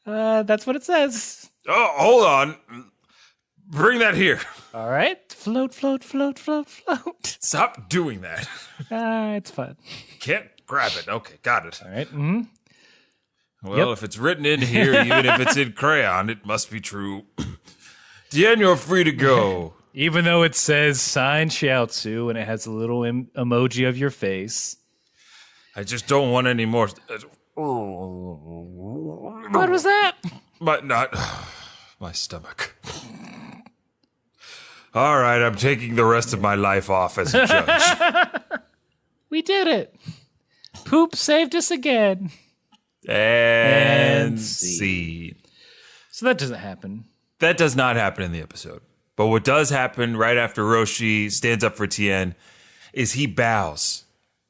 that's what it says. Oh, hold on. Bring that here. All right. Float, float, float, float, float. Stop doing that. It's fun. Can't grab it. Okay, got it. All right. Well, if it's written in here, even if it's in crayon, it must be true. Tien, you're free to go. Even though it says sign Shiatsu and it has a little emoji of your face. I just don't want any more. What was that? My stomach. All right, I'm taking the rest of my life off as a judge. We did it. Poop saved us again. And scene. So that doesn't happen. That does not happen in the episode. But what does happen right after Roshi stands up for Tien is he bows.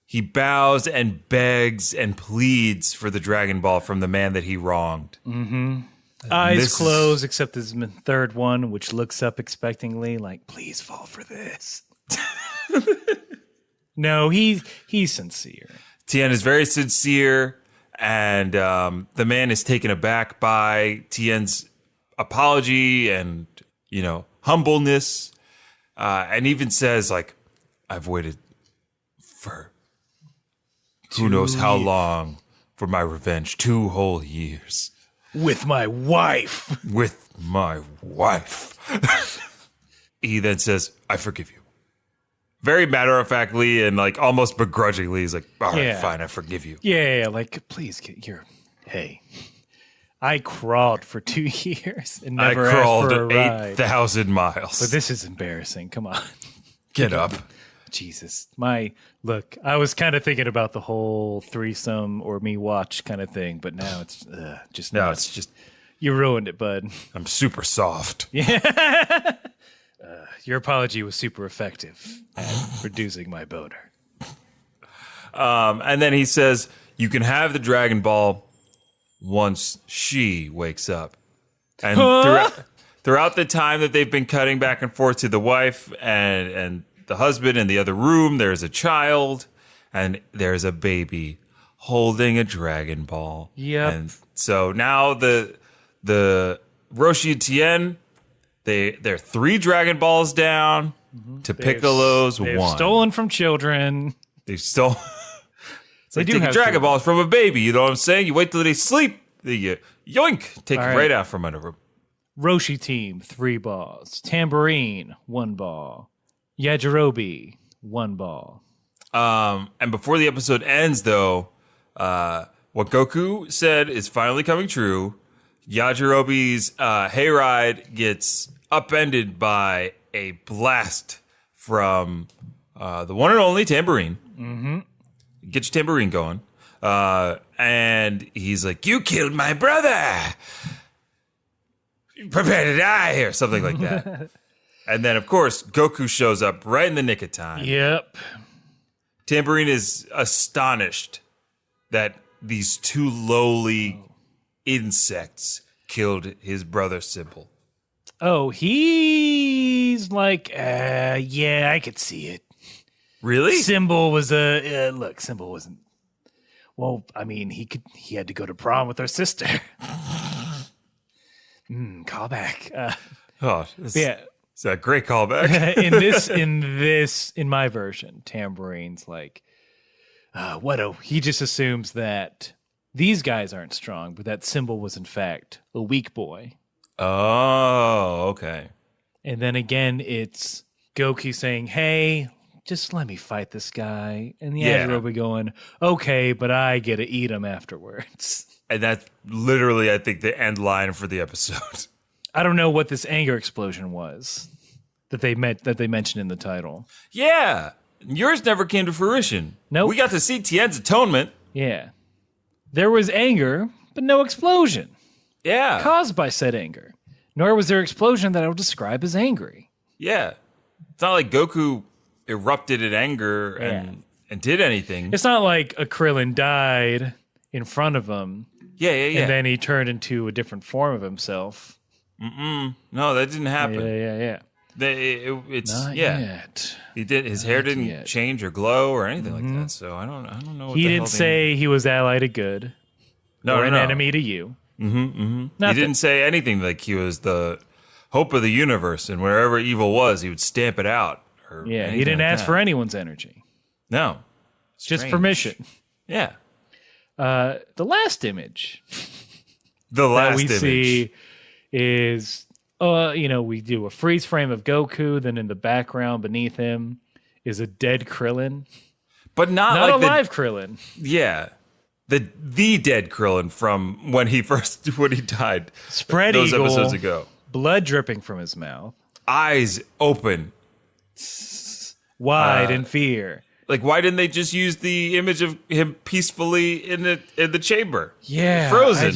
He bows and begs and pleads for the Dragon Ball from the man that he wronged. Eyes closed, except his third one, which looks up expectingly, like, please fall for this. No, he's sincere. Tien is very sincere, and the man is taken aback by Tien's apology and, humbleness, and even says, like, I've waited for who knows how long for my revenge. 2 whole years. With my wife. He then says, I forgive you. Very matter-of-factly and, like, almost begrudgingly. He's like, all right, fine, I forgive you. Yeah, like, please, hey. I crawled for 2 years and never asked for a ride. 8,000 miles. But this is embarrassing. Come on. Get up. Jesus. I was kind of thinking about the whole threesome or me watch kind of thing, but now it's just you ruined it, bud. I'm super soft. Yeah. Your apology was super effective at reducing my boner. And then he says, you can have the Dragon Ball once she wakes up. And throughout the time that they've been cutting back and forth to the wife and the husband in the other room, there's a child and there's a baby holding a Dragon Ball. Yeah. And so now the Roshi and Tien, they're 3 Dragon Balls down to Piccolo's 1. They've stolen from children. They've stolen. They do take have Dragon Balls from a baby. You know what I'm saying? You wait till they sleep. You yoink, take it right out from under them. Roshi team, 3 balls. Tambourine, 1 ball. Yajirobe, 1 ball. And before the episode ends, though, what Goku said is finally coming true. Yajirobe's hayride gets upended by a blast from the one and only Tambourine. Mm-hmm. Get your tambourine going. And he's like, "You killed my brother. Prepare to die," or something like that. And then, of course, Goku shows up right in the nick of time. Yep. Tambourine is astonished that these two lowly insects killed his brother Simple. Oh, he's like, yeah, I could see it. Really? Symbol was look, Symbol wasn't. Well, I mean, he had to go to prom with our sister. Callback. Yeah. It's a great callback. in my version, Tambourine's like, he just assumes that these guys aren't strong, but that Symbol was in fact a weak boy. Oh, okay. And then again, it's Goku saying, "Hey, just let me fight this guy." And the Yajirobe going, "Okay, but I get to eat him afterwards." And that's literally, I think, the end line for the episode. I don't know what this anger explosion was that they mentioned in the title. Yeah. Yours never came to fruition. Nope. We got to see Tien's atonement. Yeah. There was anger, but no explosion. Yeah. Caused by said anger. Nor was there explosion that I would describe as angry. Yeah. It's not like Goku erupted in anger and did anything. It's not like a Krillin died in front of him. Yeah. And then he turned into a different form of himself. No, that didn't happen. Yeah. It's Not yeah. Yet. He did. His hair didn't change or glow or anything like that. So I don't know. What He the didn't hell say he was ally to good. No, or an enemy to you. He didn't say anything like he was the hope of the universe, and wherever evil was, he would stamp it out. He didn't ask for anyone's energy. No, just permission. Yeah. The last image. That we see is, we do a freeze frame of Goku. Then in the background beneath him is a dead Krillin, but not like a live Krillin. Yeah, the dead Krillin from when he died. Spread those eagle, episodes ago. Blood dripping from his mouth, eyes open, wide in fear. Like, why didn't they just use the image of him peacefully in the chamber? Yeah, frozen.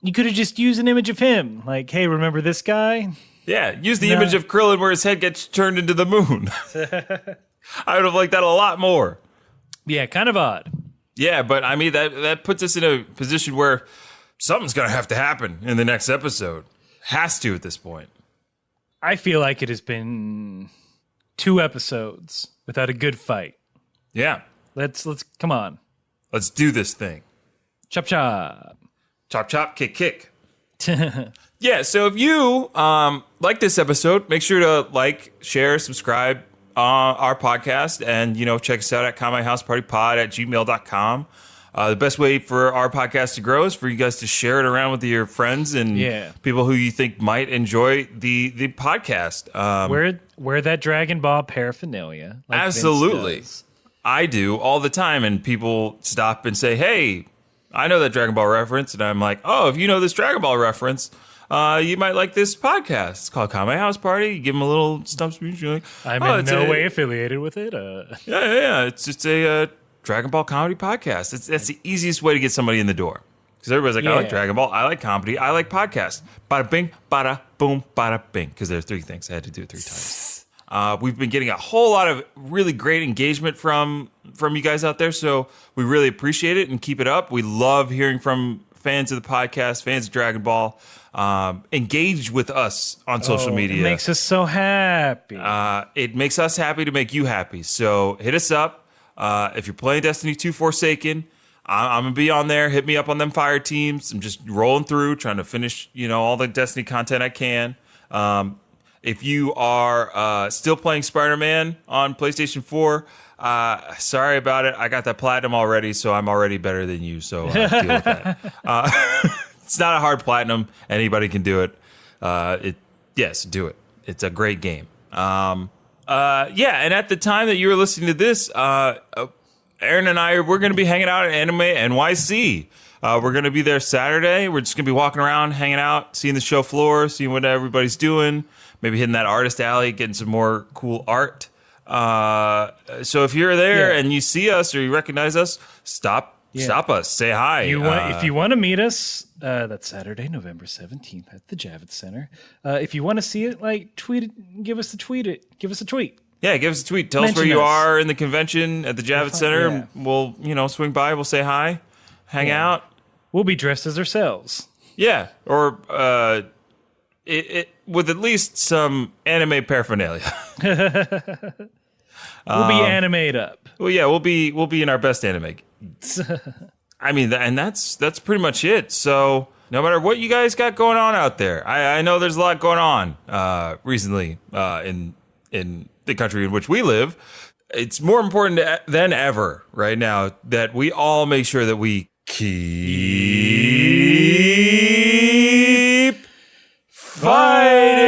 You could have just used an image of him. Like, hey, remember this guy? Yeah, use the image of Krillin where his head gets turned into the moon. I would have liked that a lot more. Yeah, kind of odd. Yeah, but I mean, that puts us in a position where something's going to have to happen in the next episode. Has to at this point. I feel like it has been 2 episodes without a good fight. Yeah. Let's come on. Let's do this thing. Chop chop. Chop chop, kick kick. Yeah, so if you like this episode, make sure to like, share, subscribe our podcast, and check us out at kamehousepartypod@gmail.com. The best way for our podcast to grow is for you guys to share it around with your friends and people who you think might enjoy the podcast. Wear that Dragon Ball paraphernalia. Like absolutely. I do all the time, and people stop and say, "Hey, I know that Dragon Ball reference," and I'm like, "Oh, if you know this Dragon Ball reference, you might like this podcast. It's called Kame House Party." You give them a little stump speech. You're like, I'm in no way affiliated with it. Yeah. It's just a Dragon Ball comedy podcast. That's the easiest way to get somebody in the door. Because everybody's like, I like Dragon Ball, I like comedy, I like podcasts. Bada bing, bada boom, bada bing. Because there's 3 things. I had to do it 3 times. We've been getting a whole lot of really great engagement from you guys out there, so we really appreciate it and keep it up. We love hearing from fans of the podcast, fans of Dragon Ball. Engage with us on social media. It makes us so happy. It makes us happy to make you happy. So hit us up. If you're playing Destiny 2 Forsaken, I'm going to be on there. Hit me up on them fire teams. I'm just rolling through, trying to finish, all the Destiny content I can. If you are still playing Spider-Man on PlayStation 4, sorry about it. I got that platinum already, so I'm already better than you. So deal with that. It's not a hard platinum. Anybody can do it. Yes, do it. It's a great game. Yeah, and at the time that you were listening to this, Aaron and we're going to be hanging out at Anime NYC. We're going to be there Saturday. We're just going to be walking around, hanging out, seeing the show floor, seeing what everybody's doing, maybe hitting that artist alley, getting some more cool art. So if you're there and you see us or you recognize us, stop us, say hi. If you want to meet us, that's Saturday, November 17th at the Javits Center. If you want to see it, tweet it, give us a tweet. Yeah, give us a tweet. Tell us where you are in the convention at the Javits Center. Yeah. We'll, swing by. We'll say hi, hang out. We'll be dressed as ourselves. Yeah, or with at least some anime paraphernalia. We'll be animate up. Well, yeah, we'll be in our best anime. I mean, and that's pretty much it. So no matter what you guys got going on out there, I know there's a lot going on recently in the country in which we live. It's more important than ever right now that we all make sure that we keep fighting.